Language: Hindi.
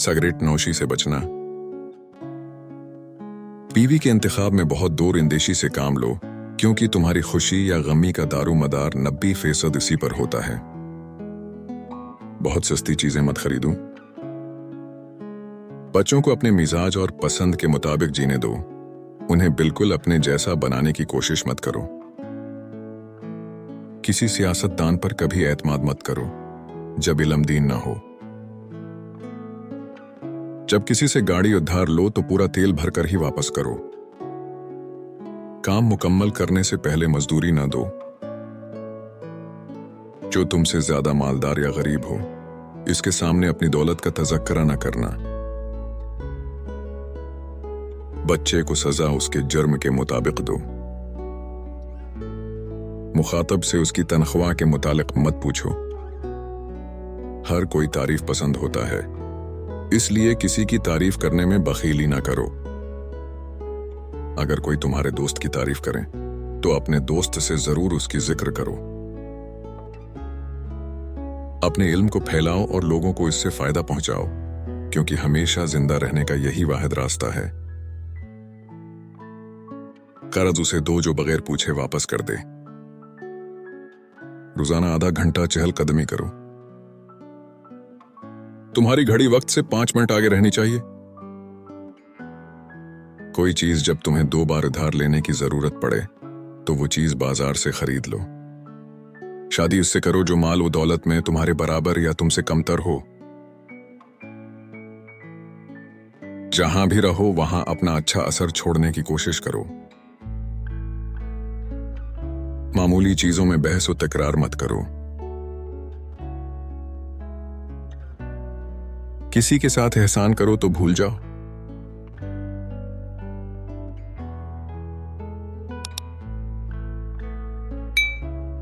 सिगरेट नौशी से बचना। बीवी के इंतखाब में बहुत दूर अंदेशी से काम लो, क्योंकि तुम्हारी खुशी या गमी का दारोमदार 90% इसी पर होता है। बहुत सस्ती चीजें मत खरीदो। बच्चों को अपने मिजाज और पसंद के मुताबिक जीने दो, उन्हें बिल्कुल अपने जैसा बनाने की कोशिश मत करो। किसी सियासतदान पर कभी एतमाद मत करो जब इल्म दीन ना हो। जब किसी से गाड़ी उधार लो तो पूरा तेल भरकर ही वापस करो। काम मुकम्मल करने से पहले मजदूरी ना दो। जो तुमसे ज्यादा मालदार या गरीब हो, इसके सामने अपनी दौलत का तज़क्रा न करना। बच्चे को सजा उसके जुर्म के मुताबिक दो। मुखातब से उसकी तनख्वाह के मुतालिक मत पूछो। हर कोई तारीफ पसंद होता है, इसलिए किसी की तारीफ करने में बखीली ना करो। अगर कोई तुम्हारे दोस्त की तारीफ करे तो अपने दोस्त से जरूर उसकी जिक्र करो। अपने इल्म को फैलाओ और लोगों को इससे फायदा पहुंचाओ, क्योंकि हमेशा जिंदा रहने का यही वाहिद रास्ता है। कर्ज उसे दो जो बगैर पूछे वापस कर दे। रोजाना आधा घंटा चहलकदमी करो। तुम्हारी घड़ी वक्त से 5 मिनट आगे रहनी चाहिए। कोई चीज जब तुम्हें 2 बार उधार लेने की जरूरत पड़े तो वो चीज बाजार से खरीद लो। शादी उससे करो जो माल व दौलत में तुम्हारे बराबर या तुमसे कमतर हो। जहां भी रहो वहां अपना अच्छा असर छोड़ने की कोशिश करो। मामूली चीजों में बहस व तकरार मत करो। किसी के साथ एहसान करो तो भूल जाओ।